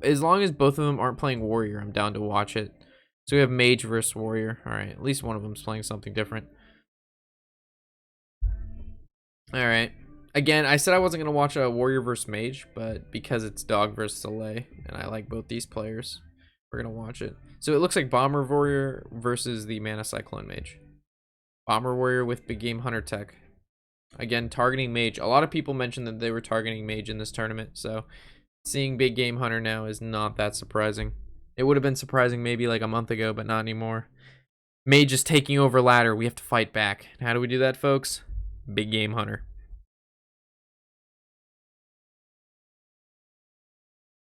As long as both of them aren't playing warrior, I'm down to watch it. So we have mage versus warrior. All right, at least one of them's playing something different. All right. Again, I said I wasn't gonna watch a warrior versus mage, but because it's dog versus Zalae, and I like both these players, we're gonna watch it. So it looks like bomber warrior versus the mana cyclone mage. Bomber warrior with big game hunter tech. Again, targeting mage. A lot of people mentioned that they were targeting mage in this tournament, so seeing big game hunter now is not that surprising. It would have been surprising maybe like a month ago, but not anymore. Mage is taking over ladder. We have to fight back. How do we do that, folks? Big game hunter.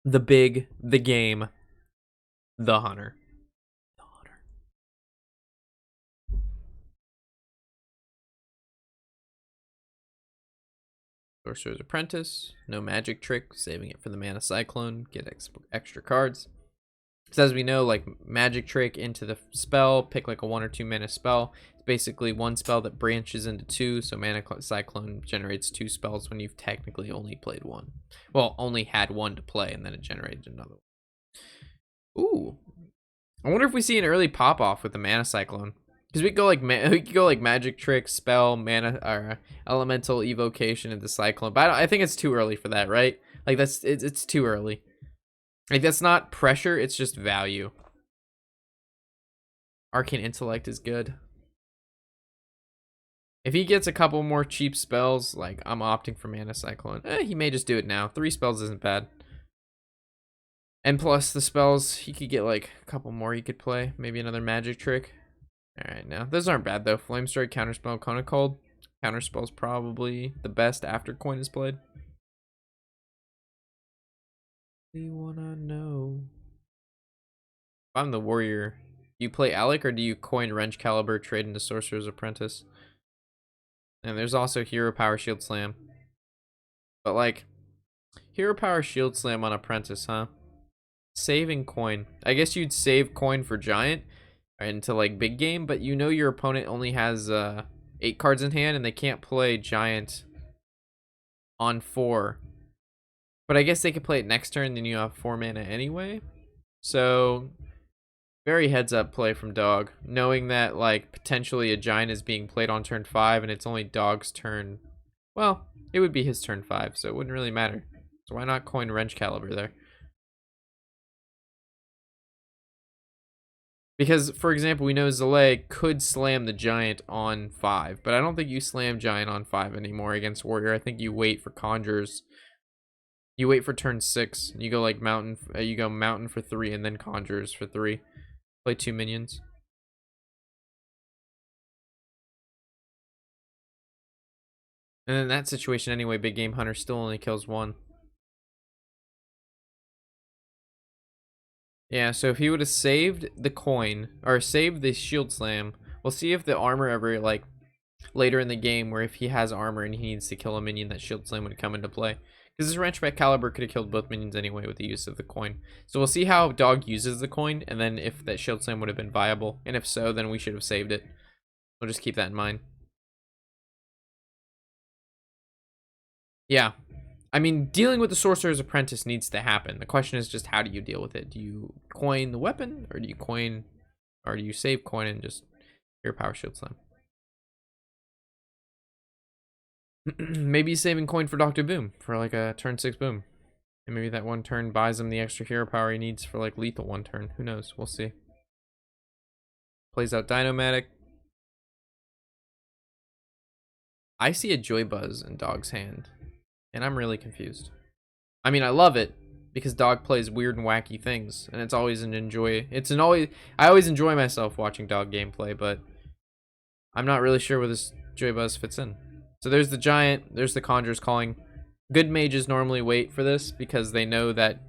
The big, the game, the hunter. The hunter. Sorcerer's Apprentice. No magic trick. Saving it for the mana cyclone. Get extra cards. So as we know, like magic trick into the spell, pick like a 1 or 2 mana spell. It's basically one spell that branches into two, so mana cyclone generates 2 spells when you've technically only played one. Well, only had one to play, and then it generated another one. Ooh, I wonder if we see an early pop off with the mana cyclone, because we could go like magic trick, spell, mana, or elemental evocation into cyclone. But I think it's too early for that, right? Like it's too early. Like, that's not pressure, it's just value. Arcane Intellect is good. If he gets a couple more cheap spells, like, I'm opting for Mana Cyclone. He may just do it now. 3 spells isn't bad. And plus, the spells, he could get, like, a couple more he could play. Maybe another magic trick. Alright, now, those aren't bad, though. Flame Strike, Counterspell, Cone Cold. Counterspell's probably the best after Coin is played. We wanna know. If I'm the warrior, do you play Alec or do you coin Wrench Caliber, trade into Sorcerer's Apprentice? And there's also Hero Power Shield Slam. But like, Hero Power Shield Slam on Apprentice, huh? Saving coin. I guess you'd save coin for Giant into like big game, but you know your opponent only has 8 cards in hand and they can't play Giant on 4. But I guess they could play it next turn, then you have 4 mana anyway. So very heads up play from Dog, knowing that like potentially a Giant is being played on turn 5 and it's only Dog's turn. Well, it would be his turn 5, so it wouldn't really matter. So why not coin Wrench Caliber there? Because, for example, we know Zalae could slam the Giant on 5, but I don't think you slam Giant on 5 anymore against Warrior. I think you wait for Conjures. You wait for turn 6. You go like Mountain. You go Mountain for 3 and then Conjures for 3. Play 2 minions. And in that situation anyway, Big Game Hunter still only kills 1. Yeah, so if he would have saved the coin, or saved the shield slam, we'll see if the armor ever, like, later in the game, where if he has armor and he needs to kill a minion, that shield slam would come into play. Because this Wrenchback Caliber could have killed both minions anyway with the use of the coin. So we'll see how Dog uses the coin, and then if that shield slam would have been viable. And if so, then we should have saved it. We'll just keep that in mind. Yeah. I mean, dealing with the Sorcerer's Apprentice needs to happen. The question is just how do you deal with it? Do you coin the weapon, or do you coin, or do you save coin and just your power shield slam? Maybe saving coin for Dr. Boom for like a turn 6 boom. And maybe that one turn buys him the extra hero power he needs for like lethal one turn. Who knows? We'll see. Plays out Dinomatic. I see a Joy Buzz in Dog's hand, and I'm really confused. I mean, I love it because Dog plays weird and wacky things, and it's always an enjoy. I always enjoy myself watching Dog gameplay, but I'm not really sure where this Joy Buzz fits in. So there's the Giant. There's the Conjurer's Calling. Good mages normally wait for this because they know that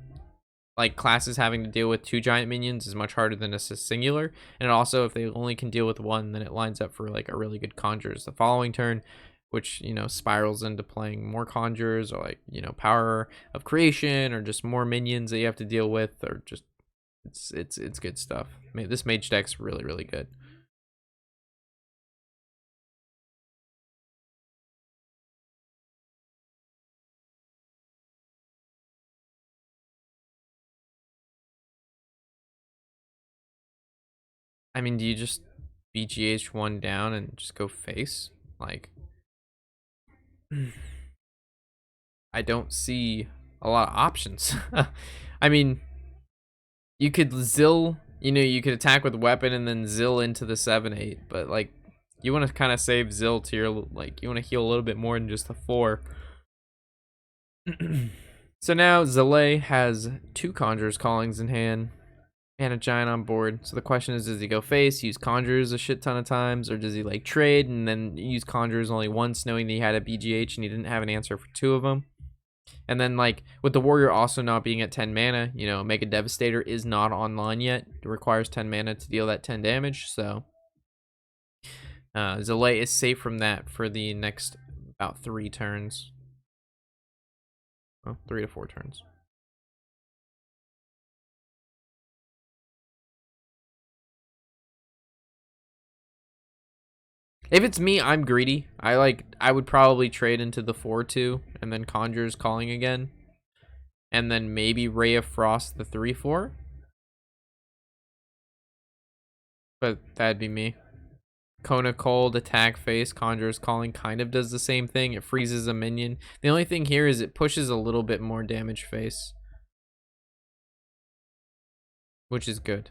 like classes having to deal with 2 giant minions is much harder than a singular, and also if they only can deal with 1, then it lines up for like a really good Conjurers the following turn, which, you know, spirals into playing more Conjurers, or like, you know, Power of Creation, or just more minions that you have to deal with, or just it's good stuff. I mean, this mage deck's really good. I mean, do you just BGH one down and just go face? Like, I don't see a lot of options. I mean, you could Zill, you could attack with weapon and then Zill into the 7/8, but like, you want to kind of save Zill to your, like, you want to heal a little bit more than just the 4. So now Zalae has 2 Conjurer's Callings in hand and a Giant on board. So the question is, does he go face, use Conjurers a shit ton of times, or does he like trade and then use Conjurers only once, knowing that he had a BGH and he didn't have an answer for 2 of them? And then, like, with the Warrior also not being at 10 mana, Mega Devastator is not online yet. It requires 10 mana to deal that 10 damage, so Zalae is safe from that for the next about 3 turns. Well, 3 to 4 turns. If it's me, I'm greedy. I would probably trade into the 4/2 and then Conjurer's Calling again. And then maybe Ray of Frost the 3/4. But that'd be me. Kona Cold, attack face, Conjurer's Calling kind of does the same thing. It freezes a minion. The only thing here is it pushes a little bit more damage face, which is good.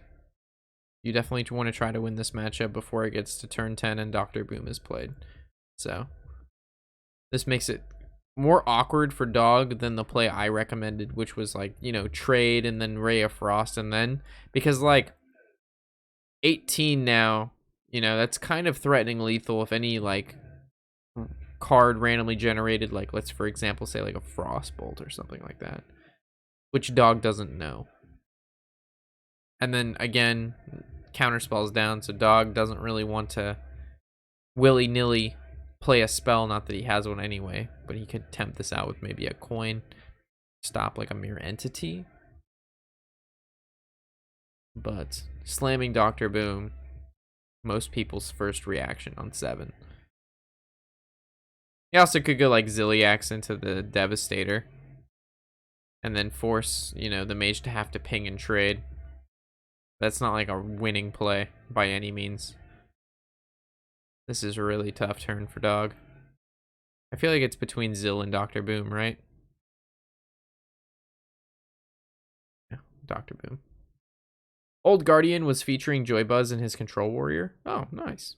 You definitely want to try to win this matchup before it gets to turn 10 and Dr. Boom is played. So this makes it more awkward for Dog than the play I recommended, which was like, trade and then Ray of Frost, and then, because like 18 now, that's kind of threatening lethal if any like card randomly generated, like, let's for example say like a Frostbolt or something like that, which Dog doesn't know. And then again, counter spells down, so Dog doesn't really want to willy-nilly play a spell, not that he has one anyway, but he could tempt this out with maybe a coin, stop like a Mirror Entity. But slamming Dr. Boom, most people's first reaction on 7. He also could go like Zilliax into the Devastator and then force, the Mage to have to ping and trade. That's not like a winning play by any means. This is a really tough turn for Dog. I feel like it's between Zill and Dr. Boom, right? Yeah, Dr. Boom. Old Guardian was featuring Joybuzz in his Control Warrior. Oh, nice.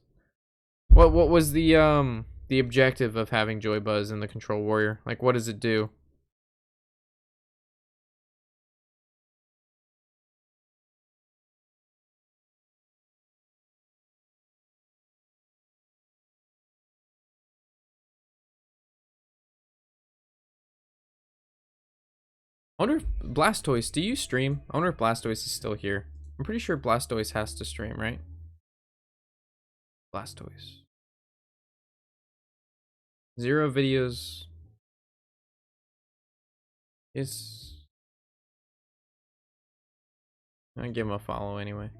What was the objective of having Joybuzz in the Control Warrior? Like, what does it do? I wonder if Blastoise, do you stream? I wonder if Blastoise is still here. I'm pretty sure Blastoise has to stream, right? Blastoise. 0 videos. I'll give him a follow anyway.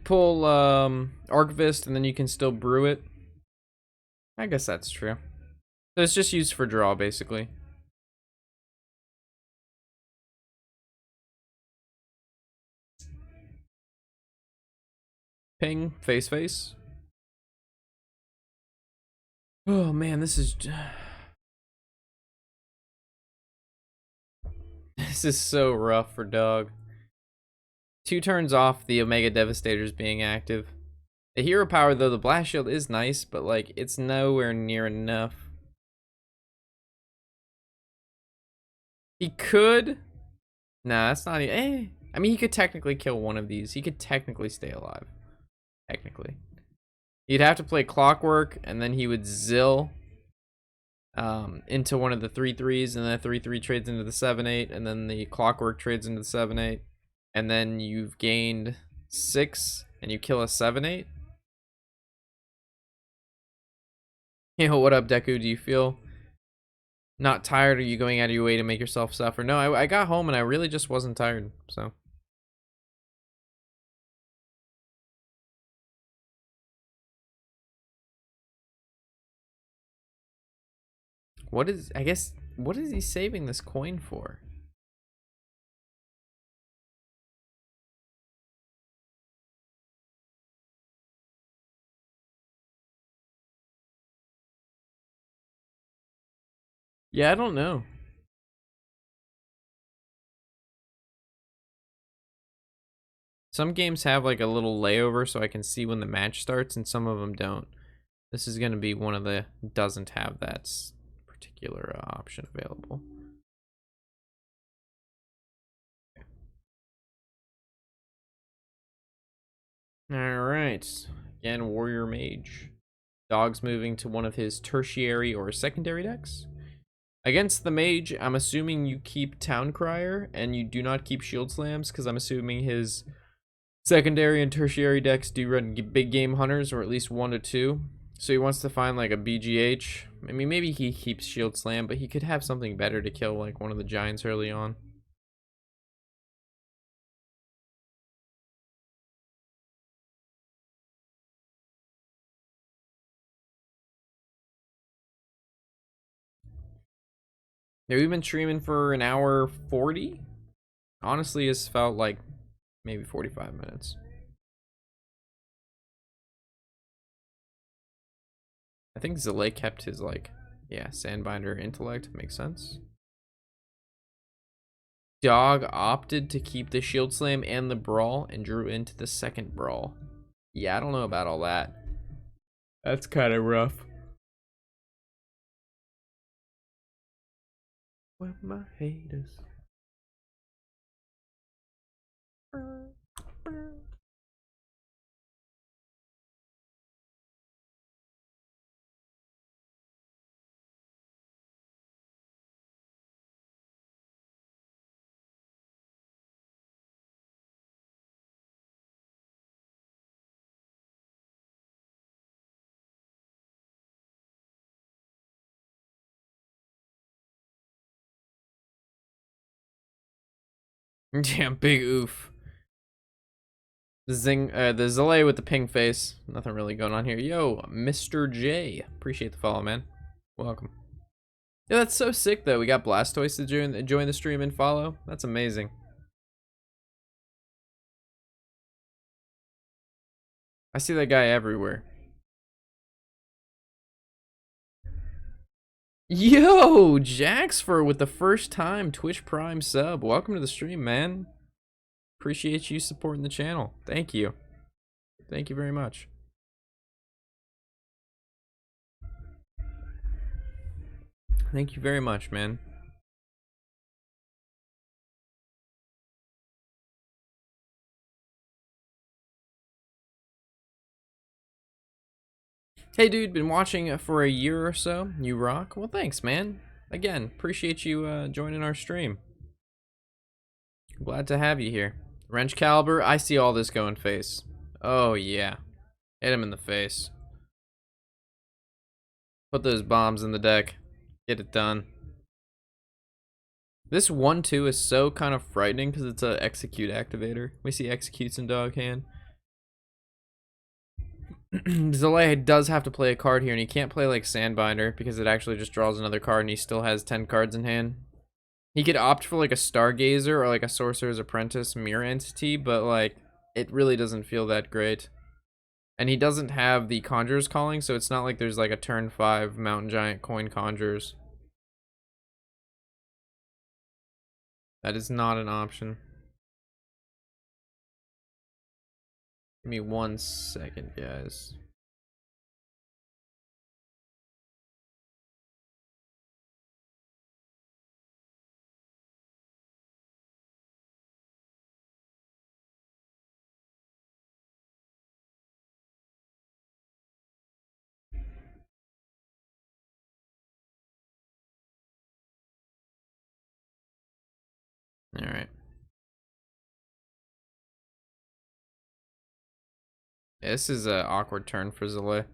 Pull Archvist and then you can still brew it. I guess that's true. So it's just used for draw, basically. Ping, face. Oh man, this is this is so rough for Dog. 2 turns off the Omega Devastators being active. The hero power, though, the Blast Shield is nice, but like it's nowhere near enough. He could. Nah, that's not. I mean, he could technically kill one of these. He could technically stay alive. Technically, he'd have to play Clockwork, and then he would Zill into one of the 3/3s, and then the 3/3 trades into the 7/8, and then the Clockwork trades into the 7/8, and then you've gained 6, and you kill a 7/8. What up, Deku? Do you feel not tired? Are you going out of your way to make yourself suffer? No, I got home and I really just wasn't tired, so. What is, I guess, what is he saving this coin for? Yeah, I don't know. Some games have like a little layover so I can see when the match starts, and some of them don't. This is going to be one of the doesn't have that particular option available. All right. Again, Warrior Mage. Dog's moving to one of his tertiary or secondary decks. Against the Mage, I'm assuming you keep Town Crier and you do not keep Shield Slams, because I'm assuming his secondary and tertiary decks do run big game hunters, or at least 1 to 2. So he wants to find like a BGH. I mean, maybe he keeps Shield Slam, but he could have something better to kill like one of the giants early on. Yeah, we've been streaming for an hour 40. Honestly, it's felt like maybe 45 minutes. I think Zalae kept his like, yeah, Sandbinder intellect. Makes sense. Dog opted to keep the Shield Slam and the Brawl and drew into the second Brawl. Yeah, I don't know about all that. That's kind of rough. With my haters. Yeah, big oof. The Zalae with the ping face. Nothing really going on here. Yo, Mr. J. Appreciate the follow, man. Welcome. Yeah, that's so sick, though. We got Blastoise to join the stream and follow. That's amazing. I see that guy everywhere. Yo, Jaxfer with the first time Twitch Prime sub. Welcome to the stream, man. Appreciate you supporting the channel. Thank you. Thank you very much. Thank you very much, man. Hey, dude, been watching for a year or so. You rock. Well, thanks, man. Again, appreciate you joining our stream. Glad to have you here. Wrench Caliber, I see all this going face. Oh, yeah. Hit him in the face. Put those bombs in the deck. Get it done. This 1-2 is so kind of frightening because it's a execute activator. We see executes in dog hand. Zalae does have to play a card here, and he can't play like Sandbinder because it actually just draws another card, and he still has 10 cards in hand. He could opt for like a Stargazer or like a Sorcerer's Apprentice mirror entity, but like it really doesn't feel that great. And he doesn't have the Conjurer's Calling, so it's not like there's like a turn 5 Mountain Giant coin Conjurers. That is not an option. Give me 1 second, guys. Alright. Yeah, this is an awkward turn for Zalae.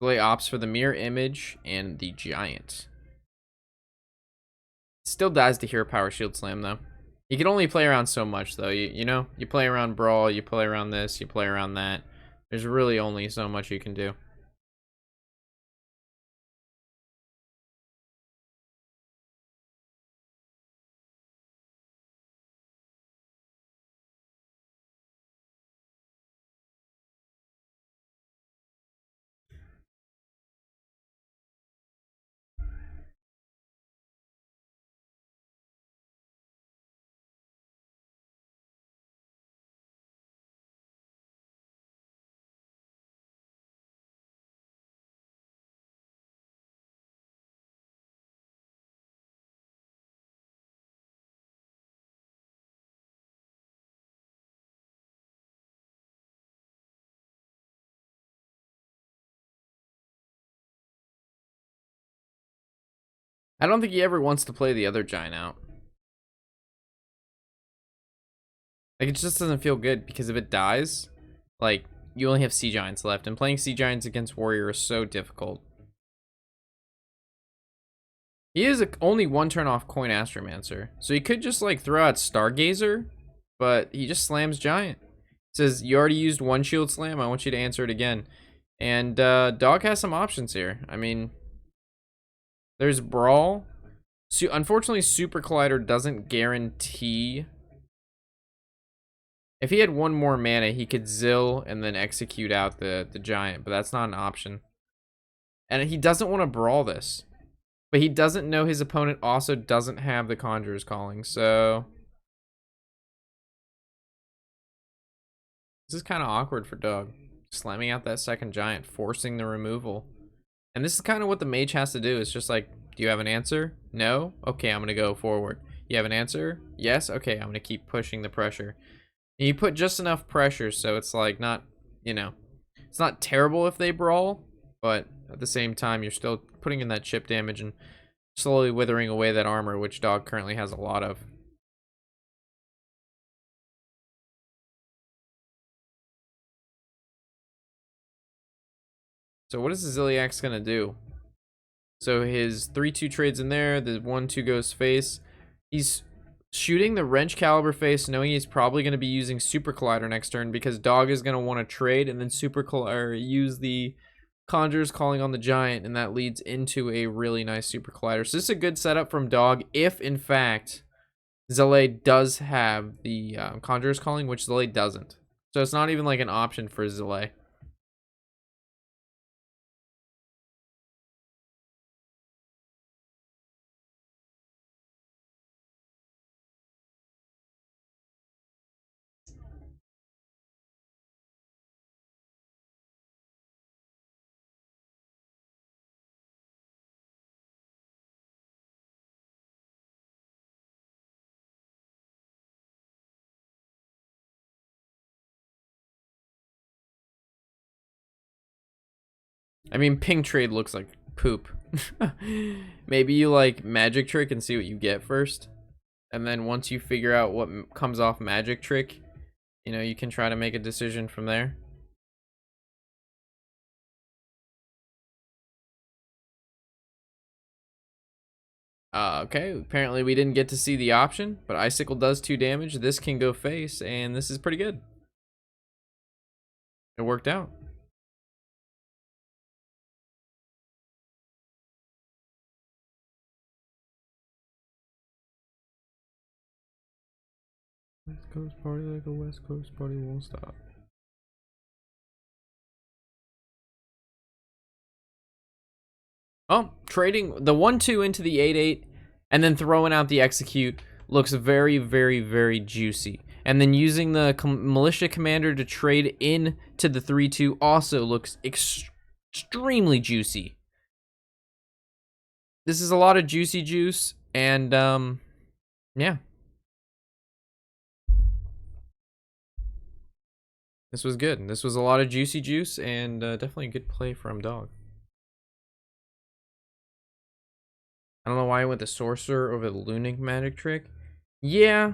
Zalae opts for the Mirror Image and the Giant. Still dies to Hero Power Shield Slam, though. You can only play around so much, though. You know? You play around Brawl, you play around this, you play around that. There's really only so much you can do. I don't think he ever wants to play the other giant out. Like, it just doesn't feel good, because if it dies, like, you only have sea giants left, and playing sea giants against warrior is so difficult. He is only one turn off coin astromancer, so he could just like throw out stargazer, but he just slams giant. Says, you already used one shield slam, I want you to answer it again. And dog has some options here. I mean, there's brawl. Unfortunately, super collider doesn't guarantee. If he had one more mana, he could zill and then execute out the giant, but that's not an option. And he doesn't want to brawl this. But he doesn't know his opponent also doesn't have the Conjurer's Calling, so this is kind of awkward for Doug. Slamming out that second giant, forcing the removal. And this is kind of what the mage has to do. It's just like, do you have an answer? No? Okay, I'm going to go forward. You have an answer? Yes? Okay, I'm going to keep pushing the pressure. And you put just enough pressure, so it's like not, you know, it's not terrible if they brawl, but at the same time, you're still putting in that chip damage and slowly withering away that armor, which Dog currently has a lot of. So what is the Ziliax going to do? So his 3-2 trades in there, the 1-2 goes face. He's shooting the Wrench Caliber face, knowing he's probably going to be using Super Collider next turn, because Dog is going to want to trade and then Super Collider use the Conjurer's Calling on the giant, and that leads into a really nice Super Collider. So this is a good setup from Dog if, in fact, Zalae does have the Conjurer's Calling, which Zalae doesn't. So it's not even like an option for Zalae. I mean, ping trade looks like poop. Maybe you like magic trick and see what you get first. And then once you figure out what comes off magic trick, you know, you can try to make a decision from there. Okay, apparently we didn't get to see the option, but Icicle does 2 damage. This can go face, and this is pretty good. It worked out. West Coast party like a West Coast party won't stop. Oh, trading the 1-2 into the 8-8 and then throwing out the execute looks very, very, very juicy. And then using the militia commander to trade in to the 3-2 also looks extremely juicy. This is a lot of juicy juice, and yeah. This was good. This was a lot of juicy juice, and definitely a good play from Dog. I don't know why I went the Sorcerer over the Lunic magic trick. Yeah.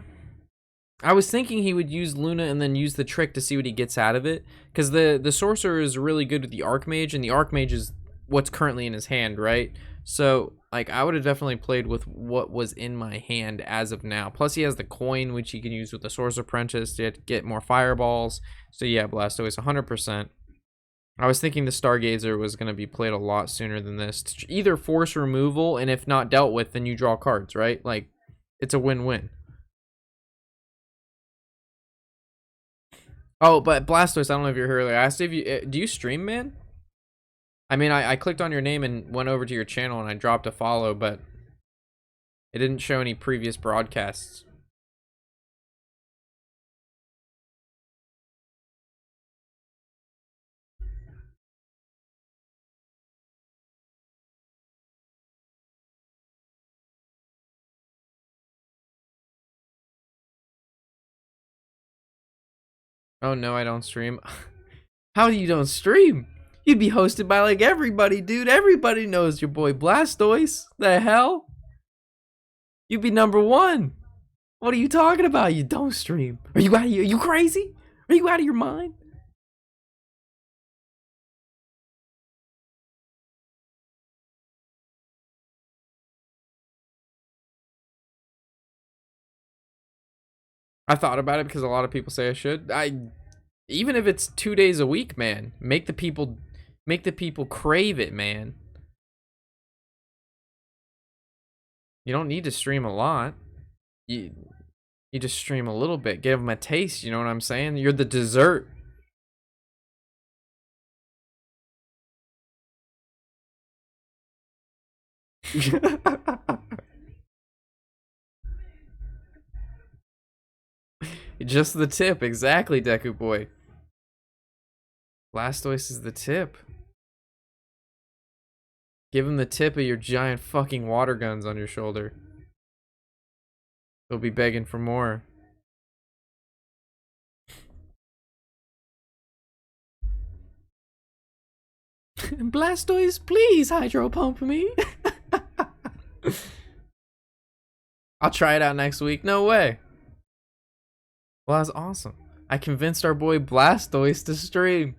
I was thinking he would use Luna and then use the trick to see what he gets out of it. Because the Sorcerer is really good with the Archmage, and the Archmage is what's currently in his hand, right? So, like, I would have definitely played with what was in my hand as of now. Plus, he has the coin, which he can use with the Sorcerer Apprentice to get more fireballs. So, yeah, Blastoise, 100%. I was thinking the Stargazer was going to be played a lot sooner than this. Either force removal, and if not dealt with, then you draw cards, right? Like, it's a win-win. Oh, but Blastoise, I don't know if you're here earlier. I asked if you, do you stream, man? I mean, I clicked on your name and went over to your channel and I dropped a follow, but it didn't show any previous broadcasts. Oh no, I don't stream. How you don't stream? You'd be hosted by like everybody, dude. Everybody knows your boy Blastoise. The hell? You'd be #1. What are you talking about? You don't stream. Are you crazy? Are you out of your mind? I thought about it because a lot of people say I should. Even if it's 2 days a week, man, make the people crave it, man. You don't need to stream a lot. You just stream a little bit, give them a taste, you know what I'm saying? You're the dessert. Just the tip, exactly, Deku boy. Blastoise is the tip. Give him the tip of your giant fucking water guns on your shoulder. They'll be begging for more. Blastoise, please hydro pump me. I'll try it out next week. No way. Well, that's awesome. I convinced our boy Blastoise to stream.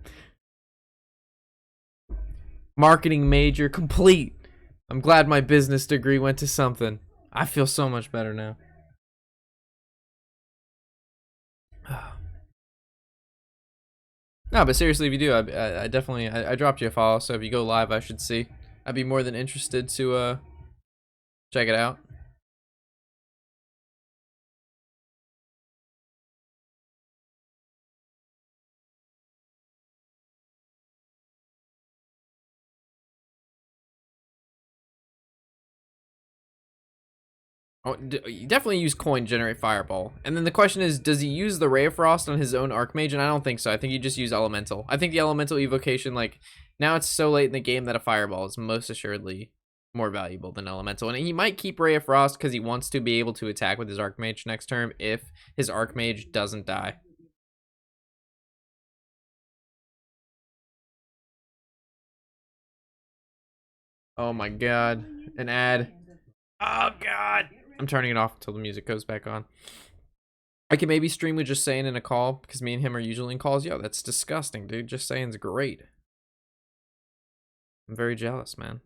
Marketing major complete. I'm glad my business degree went to something. I feel so much better now. No, but seriously, if you do, I definitely I dropped you a follow, so if you go live, I should see. I'd be more than interested to check it out. Oh, you definitely use coin to generate fireball. And then the question is, does he use the Ray of Frost on his own Archmage? And I don't think so. I think you just use elemental. I think the elemental evocation, like, now it's so late in the game that a fireball is most assuredly more valuable than elemental. And he might keep Ray of Frost because he wants to be able to attack with his Archmage next turn if his Archmage doesn't die. Oh my god. An ad. Oh god. I'm turning it off until the music goes back on. I can maybe stream with Just Saying in a call because me and him are usually in calls. Yo, that's disgusting, dude. Just Saying's great. I'm very jealous, man.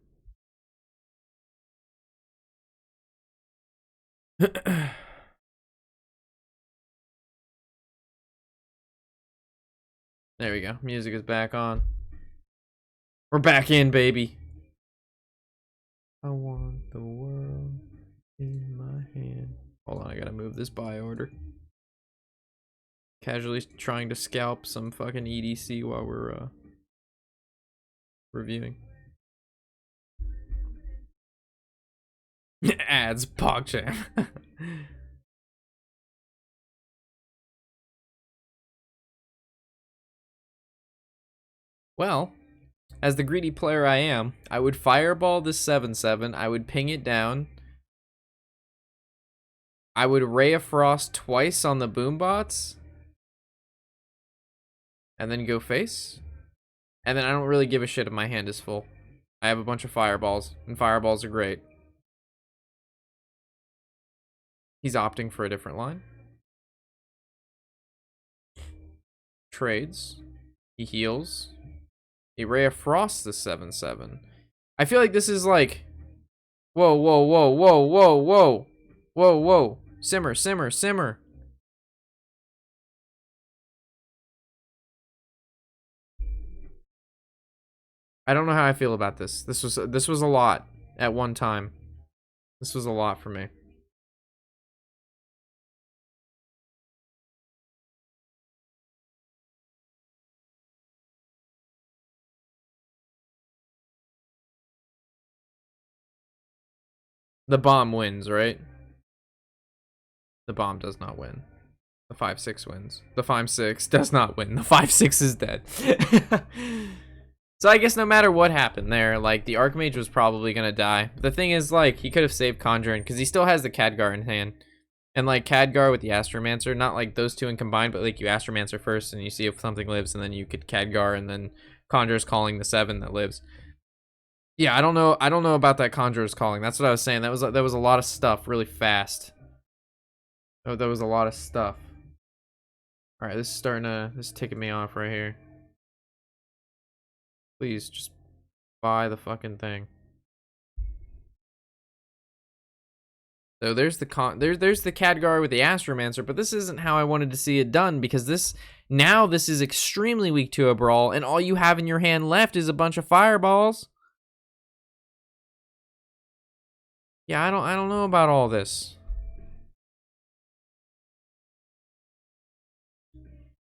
There we go. Music is back on. We're back in, baby. I want the world in my hand. Hold on, I gotta move this buy order. Casually trying to scalp some fucking EDC while we're reviewing. Ads, PogChamp. Well, as the greedy player I am, I would fireball this 7/7. I would ping it down. I would Ray of Frost twice on the boombots. And then go face. And then I don't really give a shit if my hand is full. I have a bunch of fireballs, and fireballs are great. He's opting for a different line. Trades. He heals. He Ray of Frost the 7/7. I feel like this is like... Whoa, whoa, whoa, whoa, whoa, whoa. Whoa, whoa. Simmer, simmer, simmer. I don't know how I feel about this. This was a lot at one time. This was a lot for me. The bomb wins, right? The bomb does not win. The 5/6 wins. The 5/6 does not win. The 5/6 is dead. So I guess no matter what happened there, like, the Archmage was probably gonna die. But the thing is, like, he could have saved Conjuring, because he still has the Khadgar in hand. And, like, Khadgar with the Astromancer, not like those two in combined, but like you Astromancer first, and you see if something lives, and then you could Khadgar, and then Conjur's calling the 7 that lives. Yeah, I don't know about that Conjurer's Calling. That's what I was saying. That was a lot of stuff really fast. Oh, that was a lot of stuff. All right, this is ticking me off right here. Please just buy the fucking thing. So there's there's the Khadgar with the Astromancer, but this isn't how I wanted to see it done, because this is extremely weak to a brawl, and all you have in your hand left is a bunch of fireballs. Yeah, I don't know about all this.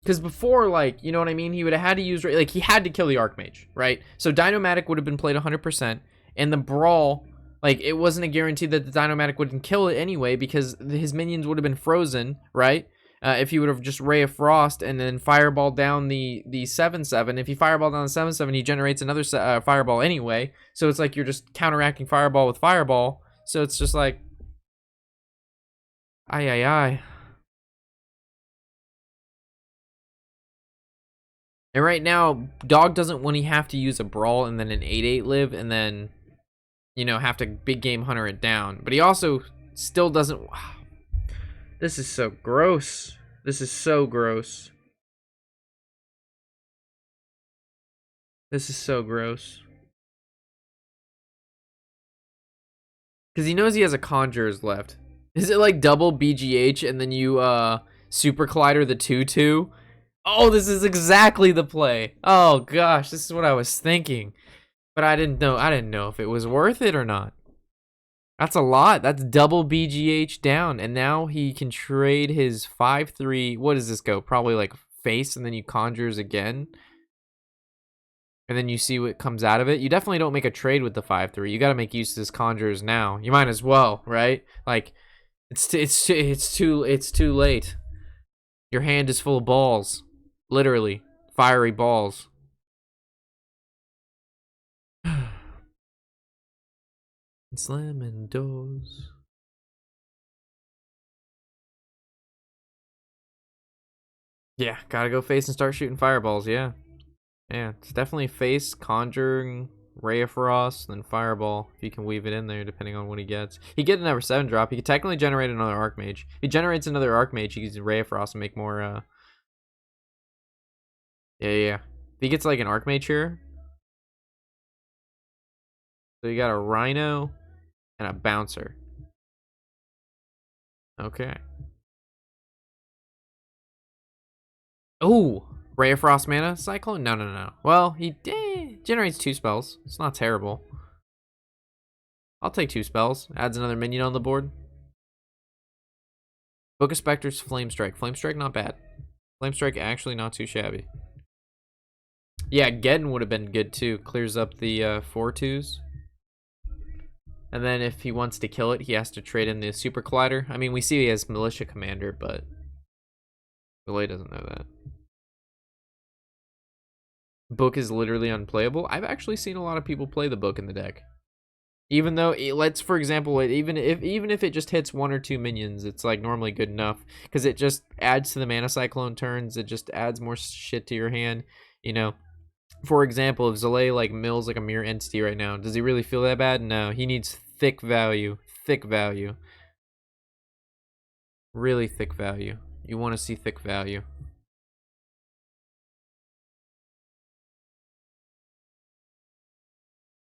Because before, like, you know what I mean? He would have had to use, like, he had to kill the Archmage, right? So Dinomatic would have been played 100%, and the Brawl, like, it wasn't a guarantee that the Dinomatic wouldn't kill it anyway, because his minions would have been frozen, right? If he would have just Ray of Frost and then Fireball down the 7/7. If he Fireball down the 7/7, he generates another Fireball anyway. So it's like you're just counteracting Fireball with Fireball. So it's just like, ay. And right now, Dog doesn't want to have to use a Brawl and then an 8/8 live and then, you know, have to big game hunter it down. But he also still doesn't. This is so gross. This is so gross. This is so gross. Because he knows he has a Conjurers left. Is it like double BGH and then you Super Collider the 2/2? Oh, this is exactly the play. Oh gosh, this is what I was thinking. But I didn't know if it was worth it or not. That's a lot. That's double BGH down. And now he can trade his 5/3. What does this go? Probably like face, and then you Conjures again. And then you see what comes out of it. You definitely don't make a trade with the 5/3. You got to make use of this Conjures now. You might as well, right? Like, it's too late. Your hand is full of balls. Literally, fiery balls. Slamming doors. Yeah, gotta go face and start shooting fireballs. Yeah, it's definitely face, conjuring, Ray of Frost, then fireball. If you can weave it in there, depending on what he gets. He get another 7 drop. He could technically generate another Archmage. If he generates another Archmage, he can Ray of Frost and make more. Yeah. If he gets like an Archmage here, so you got a Rhino and a Bouncer. Okay. Oh, Ray of Frost mana? Cyclone? No. Well, he generates 2 spells. It's not terrible. I'll take 2 spells. Adds another minion on the board. Book of Specters, Flame Strike. Flame Strike, not bad. Flame Strike, actually not too shabby. Yeah, Geddon would have been good too. Clears up the 4/2s. And then if he wants to kill it, he has to trade in the Super Collider. I mean, we see he has Militia Commander, but Zalae doesn't know that. Book is literally unplayable. I've actually seen a lot of people play the book in the deck. Even though, let's, for example, even if it just hits 1 or 2 minions, it's like normally good enough, because it just adds to the mana cyclone turns. It just adds more shit to your hand, you know. For example, if Zalae like mills like a mere entity right now, does he really feel that bad? No, he needs thick value, really thick value. You want to see thick value.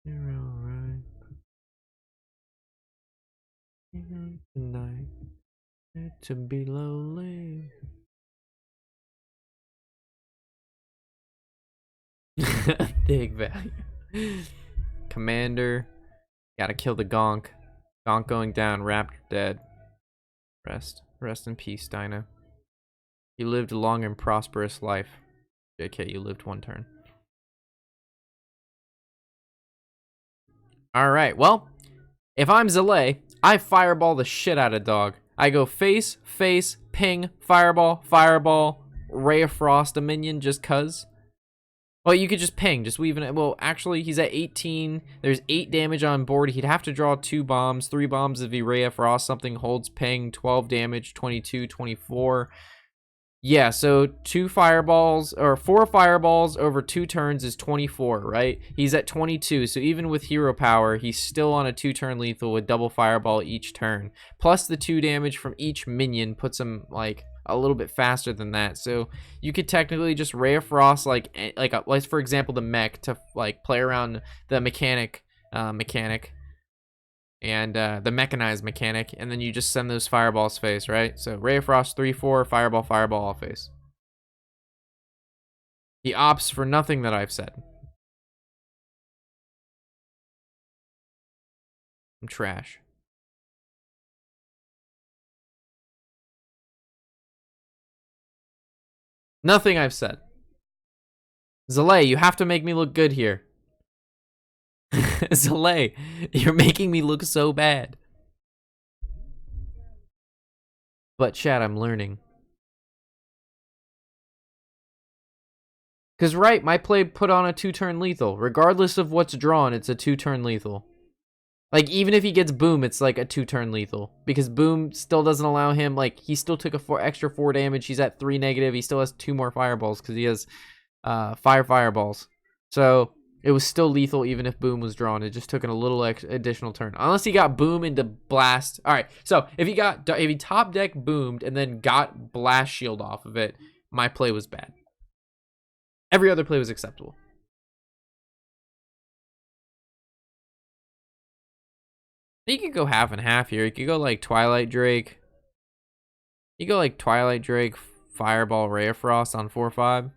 You're alright. Tonight, to be lonely. Big value. Commander. Gotta kill the Gonk. Gonk going down. Raptor dead. Rest in peace, Dino. You lived a long and prosperous life. JK, you lived 1 turn. Alright, well, if I'm Zalae, I fireball the shit out of Dog. I go face, ping, fireball, Ray of Frost a minion just cuz. Well, you could just ping, just weave it. Well, actually, he's at 18. There's 8 damage on board. He'd have to draw 2 bombs, 3 bombs if he Ray of Frost something, holds ping, 12 damage, 22, 24. Yeah, so 2 fireballs or 4 fireballs over 2 turns is 24, right? He's at 22, so even with hero power, he's still on a 2-turn lethal with double fireball each turn. Plus the 2 damage from each minion puts him like a little bit faster than that. So you could technically just Ray of Frost like for example the mech to like play around the mechanic and the mechanized mechanic, and then you just send those fireballs face, right? So Ray of Frost 3/4, fireball, fireball, all face. He opts for nothing that I've said. I'm trash. Nothing I've said. Zalae, you have to make me look good here. Zalae, you're making me look so bad. But chat, I'm learning. Because right, my play put on a 2-turn lethal. Regardless of what's drawn, it's a 2-turn lethal. Like, even if he gets Boom, it's like a 2-turn lethal. Because Boom still doesn't allow him, like, he still took a extra 4 damage. He's at 3 negative. He still has 2 more fireballs because he has 5 fireballs. So, it was still lethal even if Boom was drawn. It just took a little additional turn. Unless he got Boom into Blast. Alright, so, if he top deck Boomed and then got Blast Shield off of it, my play was bad. Every other play was acceptable. You could go half and half here. You could go like Twilight Drake. You go like Twilight Drake, Fireball, Ray of Frost on 4/5.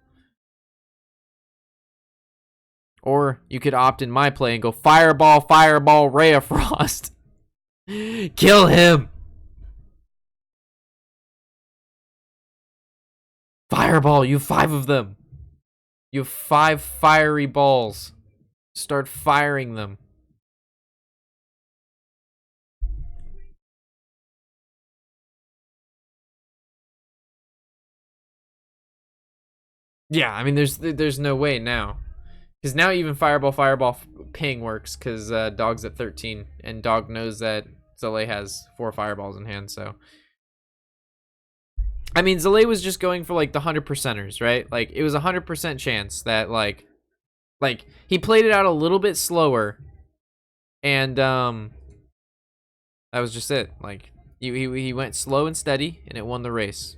Or you could opt in my play and go Fireball, Fireball, Ray of Frost. Kill him. Fireball, you have 5 of them. You have 5 fiery balls. Start firing them. Yeah, I mean, there's no way now. Because now even Fireball ping works because Dog's at 13. And Dog knows that Zalae has 4 fireballs in hand, so. I mean, Zalae was just going for like the 100%ers, right? Like, it was a 100% chance that like he played it out a little bit slower. And that was just it. Like, he went slow and steady, and it won the race.